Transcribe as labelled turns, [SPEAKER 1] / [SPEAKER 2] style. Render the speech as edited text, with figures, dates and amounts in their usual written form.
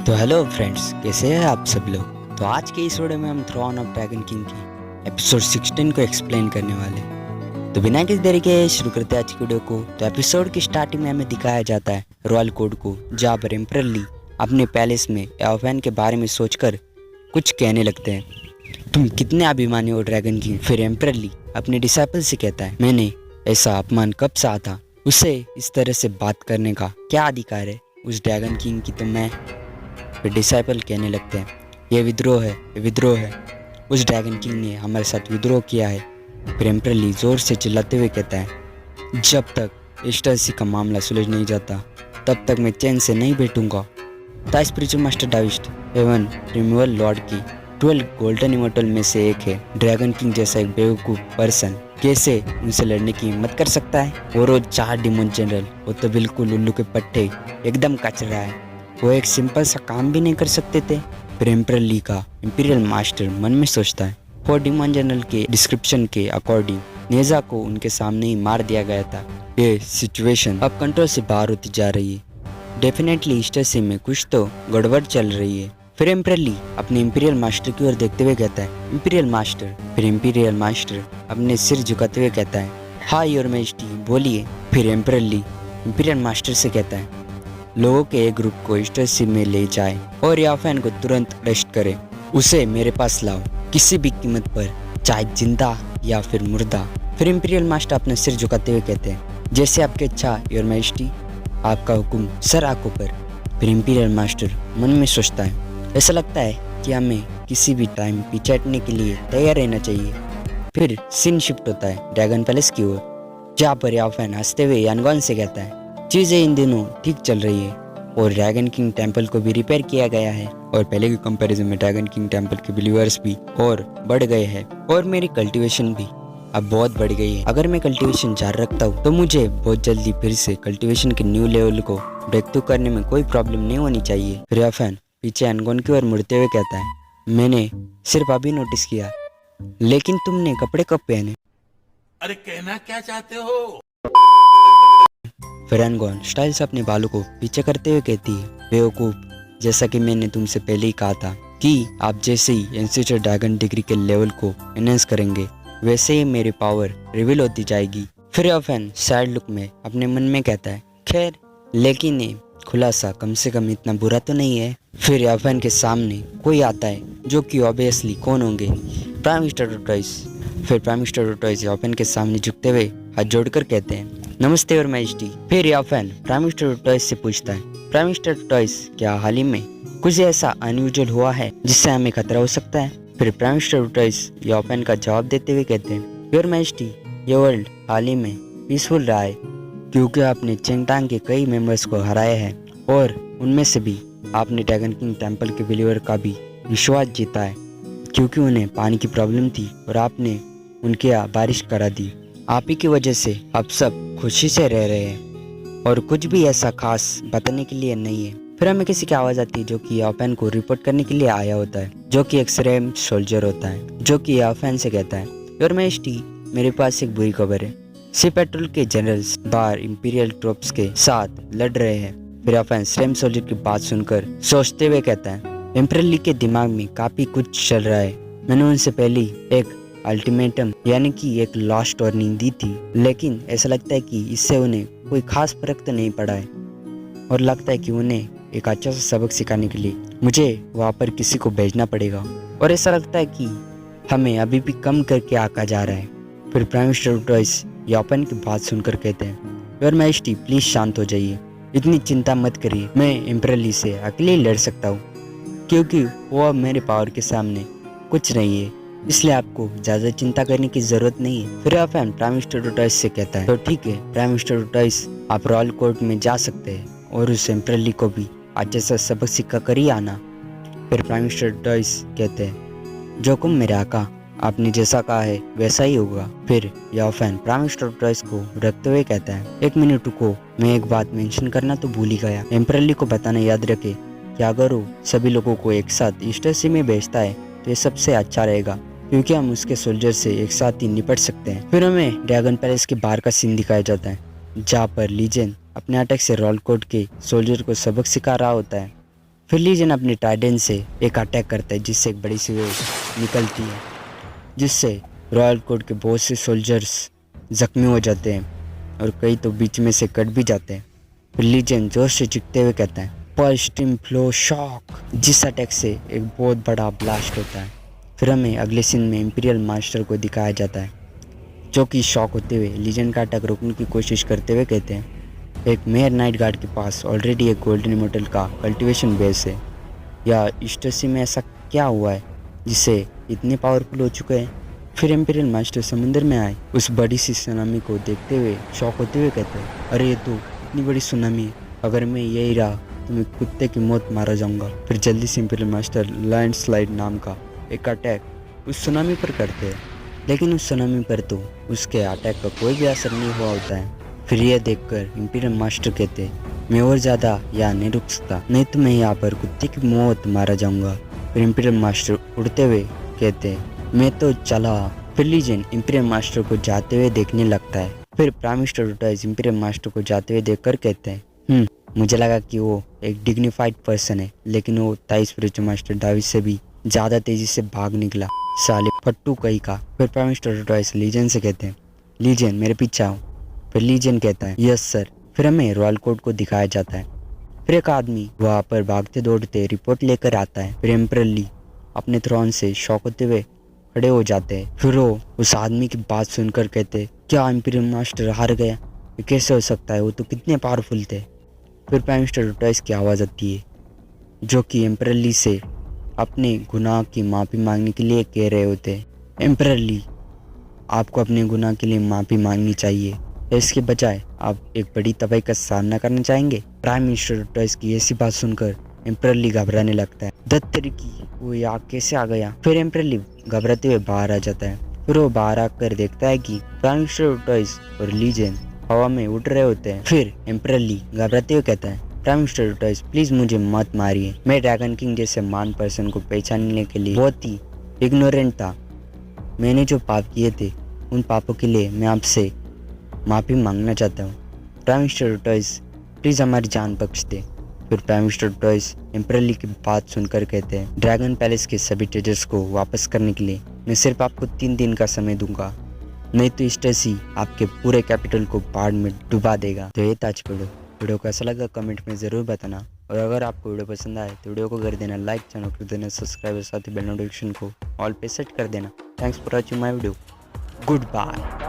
[SPEAKER 1] तो hello friends, कैसे हैं आप सब लोग। तो आज के इस वीडियो में हम थ्रोन ऑफ ड्रैगन किंग की एपिसोड 16 को एक्सप्लेन करने वाले हैं। तो बिना किसी देरी के शुरू करते हैं आज की वीडियो को। तो एपिसोड की स्टार्टिंग में हमें दिखाया जाता है रॉयल कोड को, जहाँ पर एम्परर ली अपने पैलेस में एओफेन के बारे में सोचकर कुछ कहने लगते हैं। तुम कितने अभिमानी हो ड्रैगन किंग। फिर एम्परर ली अपने डिसाइपल से कहता है, मैंने ऐसा अपमान कब सा था, उसे इस तरह से बात करने का क्या अधिकार है उस ड्रैगन किंग की। तो मैं फिर डिसाइपल कहने लगते हैं, ये विद्रोह है, ये विद्रोह है, उस ड्रैगन किंग ने हमारे साथ विद्रोह किया है। फिर एम्परर ली जोर से चिल्लाते हुए कहता है, जब तक एस्टर्सी का मामला सुलझ नहीं जाता तब तक मैं चैन से नहीं बैठूंगा। The spiritual master Daoist heaven removal lord की 12 गोल्डन इमोर्टल में से एक है। ड्रैगन किंग जैसा एक बेवकूफ़ पर्सन कैसे उनसे लड़ने की हिम्मत कर सकता है। वो रोज 4 डिमोन जनरल, वो तो बिल्कुल उल्लू के पट्टे, एकदम कचरा है। वो एक सिंपल सा काम भी नहीं कर सकते थे। फिर एम्परर ली का इंपीरियल मास्टर मन में सोचता है, 4 डिमोन जनरल के डिस्क्रिप्शन के अकॉर्डिंग नेजा को उनके सामने ही मार दिया गया था। ये सिचुएशन अब कंट्रोल से बाहर होती जा रही है। डेफिनेटली स्टेसी में कुछ तो गड़बड़ चल रही है। फिर एम्परर ली अपने इंपीरियल मास्टर की ओर देखते हुए कहता है, इंपीरियल मास्टर। फिर इंपीरियल मास्टर अपने सिर झुकाते हुए कहता है, हाँ योर मैजेस्टी, बोलिए। फिर एम्परर ली इंपीरियल मास्टर से कहता है, लोगों के एक ग्रुप को स्टेसी में ले जाए और एओफेन को तुरंत अरेस्ट करे। उसे मेरे पास लाओ, किसी भी कीमत पर, चाहे जिंदा या फिर मुर्दा। फिर इंपीरियल मास्टर अपने सिर झुकाते हुए कहते हैं, जैसे आपकी इच्छा योर मैजेस्टी, आपका हुक्म सर आंखों पर। फिर इंपीरियल मास्टर मन में सोचता है, ऐसा लगता है कि हमें किसी भी टाइम पीछे हटने के लिए तैयार रहना चाहिए। फिर सीन शिफ्ट होता है ड्रैगन पैलेस की ओर, जहाँ पर एओफेन हंसते हुए यानगॉन से कहता है, चीज़ें इन दिनों ठीक चल रही है और ड्रैगन किंग टेम्पल को भी रिपेयर किया गया है और पहले के कंपैरिजन में ड्रैगन किंग टेम्पल के बिलीवर्स भी और बढ़ गए हैं और मेरी कल्टीवेशन भी अब बहुत बढ़ गई है। अगर मैं कल्टीवेशन जारी रखता हूँ तो मुझे बहुत जल्दी फिर से कल्टीवेशन के न्यू लेवल को ब्रेक थ्रू करने में कोई प्रॉब्लम नहीं होनी चाहिए। फिर एओफेन पीछे अनगोन की ओर मुड़ते हुए कहता है, मैंने सिर्फ अभी नोटिस किया, लेकिन तुमने कपड़े कब पहने।
[SPEAKER 2] अरे कहना क्या चाहते हो।
[SPEAKER 1] फिर अनगोन स्टाइल से अपने बालों को पीछे करते हुए कहती है, बेवकूफ, जैसा कि मैंने तुमसे पहले ही कहा था कि आप जैसे ही एंसेस्टर ड्रैगन डिग्री के लेवल को एनहेंस करेंगे वैसे ही मेरी पावर रिवील होती जाएगी। फिर एओफेन सैड लुक में अपने मन में कहता है, खैर लेकिन ये खुलासा कम से कम इतना बुरा तो नहीं है। फिर एओफेन के सामने कोई आता है जो कि ऑब्वियसली कौन होंगे, प्राइम मिनिस्टर टोटॉइस। फिर प्राइम मिनिस्टर टोटॉइस एओफेन के सामने झुकते हुए हाथ जोड़कर कहते हैं, नमस्ते और मैजेस्टी। फिर एओफेन प्राइम मिनिस्टर टोटॉइस से पूछता है, प्राइम मिनिस्टर टोटॉइस, क्या हाल ही में कुछ ऐसा अनयूजुअल हुआ है जिससे हमें खतरा हो सकता है। फिर प्राइम मिनिस्टर टोटॉइस एओफेन का जवाब देते हुए कहते हैं, योर मैजेस्टी, ये वर्ल्ड हाल ही में पीसफुल रहा है क्योंकि आपने चेंगटांग के कई मेंबर्स को हराया है और उनमें से भी आपने ड्रैगन किंग टेम्पल के बिलीवर का भी विश्वास जीता है क्योंकि उन्हें पानी की प्रॉब्लम थी और आपने उनके यहाँ बारिश करा दी। आप ही की वजह से अब सब खुशी से रह रहे हैं और कुछ भी ऐसा खास बताने के लिए नहीं है। फिर हमें किसी की आवाज़ आती है जो कि एओफेन को रिपोर्ट करने के लिए आया होता है, जो कि एक श्रेम सोल्जर होता है, जो कि एओफेन से कहता है, योर मैजेस्टी, मेरे पास एक बुरी खबर है। सी पेट्रोल के जनरल्स बाहर इंपीरियल ट्रूप्स के साथ लड़ रहे हैं। फिर एओफेन श्रेम सोल्जर की बात सुनकर सोचते हुए कहता है, एम्परर ली के दिमाग में काफी कुछ चल रहा है। मैंने उनसे पहले एक अल्टीमेटम यानी कि एक लास्ट वार्निंग दी थी, लेकिन ऐसा लगता है कि इससे उन्हें कोई खास फर्क तो नहीं पड़ा है और लगता है कि उन्हें एक अच्छा सा सबक सिखाने के लिए मुझे वहाँ पर किसी को भेजना पड़ेगा और ऐसा लगता है कि हमें अभी भी कम करके आका जा रहा है। फिर प्राइम मिनिस्टर टोटॉइस एओफेन की बात सुनकर कहते हैं, योर मैजेस्टी, प्लीज शांत हो जाइए, इतनी चिंता मत करिए, मैं एम्परर ली से अकेले ही लड़ सकता हूँ क्योंकि वो अब मेरे पावर के सामने कुछ नहीं है, इसलिए आपको ज्यादा चिंता करने की जरूरत नहीं है। फिर एओफेन प्राइम मिनिस्टर टोटॉइस से कहता है, तो ठीक है प्राइम मिनिस्टर टोटॉइस, आप रॉयल कोर्ट में जा सकते हैं और उस एम्परर ली को भी आज जैसा सबक सिखा कर ही आना। फिर प्राइम मिनिस्टर टोटॉइस कहते हैं, जो हुक्म मेरे आका, आपने जैसा कहा है वैसा ही होगा। फिर एओफेन प्राइम मिनिस्टर टोटॉइस को रखते हुए कहता है, एक मिनट रुको, मैं एक बात मेंशन करना तो भूल ही गया। एम्परर ली को बताना याद रखे कि अगर वो सभी लोगों को एक साथ ईस्टर्सी में भेजता है तो ये सबसे अच्छा रहेगा क्योंकि हम उसके सोल्जर से एक साथ ही निपट सकते हैं। फिर हमें ड्रैगन पैलेस के बाहर का सीन दिखाया जाता है जहाँ पर लीजेंड अपने अटैक से रॉयल कोर्ट के सोल्जर को सबक सिखा रहा होता है फिर लीजन अपने ट्राइडेंट से एक अटैक करता है जिससे एक बड़ी सी वेव निकलती है जिससे रॉयल कोर्ट के बहुत से सोल्जर्स जख्मी हो जाते हैं और कई तो बीच में से कट भी जाते हैं। फिर लीजन जोर से चीखते हुए कहता है पल्स फ्लो शॉक, जिस अटैक से एक बहुत बड़ा ब्लास्ट होता है। फिर हमें अगले सीन में इंपीरियल मास्टर को दिखाया जाता है जो कि शॉक होते हुए लीजन का अटैक रोकने की कोशिश करते हुए कहते हैं एक मेयर नाइट गार्ड के पास ऑलरेडी एक गोल्डन इमोर्टल का कल्टीवेशन बेस है, या इस्टसी में ऐसा क्या हुआ है जिससे इतने पावरफुल हो चुके हैं। फिर इंपीरियल मास्टर समुद्र में आए उस बड़ी सी सुनामी को देखते हुए शॉक होते हुए कहते हैं अरे ये तो इतनी बड़ी सुनामी है, अगर मैं यही रहा तो मैं कुत्ते की मौत मारा जाऊंगा। फिर जल्दी से इंपीरियल मास्टर लैंडस्लाइड नाम का एक अटैक उस सुनामी पर करते हैं, लेकिन उस सुनामी पर तो उसके अटैक का कोई भी असर नहीं हुआ होता है। फिर यह देखकर इंपीरियल मास्टर कहते हैं मैं और ज़्यादा यहाँ नहीं रुक सकता, नहीं तो मैं यहाँ पर कुत्ते की मौत मारा जाऊंगा। फिर इंपीरियल मास्टर उड़ते हुए कहते हैं मैं तो चला। फिर लीजन इंपीरियल मास्टर को जाते हुए देखने लगता है। फिर प्राइम मिनिस्टर रोटाइस इंपीरियल मास्टर को जाते हुए देखकर कहते हैं मुझे लगा कि वो एक डिग्निफाइड पर्सन है, लेकिन वो ताई स्पिरिचुअल मास्टर डाविस से भी ज़्यादा तेजी से भाग निकला, साले फट्टू कहीं का। फिर प्राइम मिनिस्टर रोटाइस लीजन से कहते हैं लीजन मेरे पीछे आओ। फिर लीजन कहता है यस सर। फिर हमें रॉयल कोर्ट को दिखाया जाता है। फिर एक आदमी वहाँ पर भागते दौड़ते रिपोर्ट लेकर आता है। फिर एम्परर ली अपने थ्रोन से शॉक होते हुए खड़े हो जाते हैं। फिर वो उस आदमी की बात सुनकर कहते हैं क्या इंपीरियल मास्टर हार गया, ये कैसे हो सकता है, वो तो कितने पावरफुल थे। फिर प्राइम मिनिस्टर रोटाइस की आवाज़ आती है जो कि एम्परर ली से अपने गुनाह की माफ़ी मांगने के लिए कह रहे होते हैं। एम्परर ली आपको अपने गुनाह के लिए माफ़ी मांगनी चाहिए, इसके बजाय आप एक बड़ी तबाही का सामना करना चाहेंगे। प्राइम मिनिस्टर रोटाइस की ऐसी बात सुनकर एम्परर ली घबराने लगता है, दत्तरी की वो यहाँ कैसे आ गया। फिर एम्परर ली घबराते हुए बाहर आ जाता है। फिर वो बाहर आकर देखता है कि प्राइम मिनिस्टर रोटाइस और लीजन हवा में उड़ रहे होते हैं। फिर एम्परर ली घबराते हुए कहता है प्राइम मिनिस्टर रोटाइस प्लीज मुझे मत मारिए, मैं ड्रैगन किंग जैसे महान पर्सन को पहचानने के लिए बहुत ही इग्नोरेंट था, मैंने जो पाप किए थे उन पापों के लिए मैं आपसे माफ़ी मांगना चाहता हूँ। प्राइम मिनिस्टर रोटाइस प्लीज़ हमारी जान बख्श दे। फिर प्राइम मिनिस्टर रोटाइस एम्परर ली की बात सुनकर कहते हैं ड्रैगन पैलेस के सभी ट्रेजर्स को वापस करने के लिए मैं सिर्फ आपको 3 दिन का समय दूंगा, नहीं तो इस्टसी आपके पूरे कैपिटल को बाढ़ में डुबा देगा। तो ये था आज वीडियो कैसा लगा कमेंट में ज़रूर बताना, और अगर आपको वीडियो पसंद आए तो वीडियो को कर देना लाइक, चैनल को कर देना सब्सक्राइब, साथ ही बेल नोटिफिकेशन को ऑल पे सेट कर देना। Thanks for watching my video, good bye.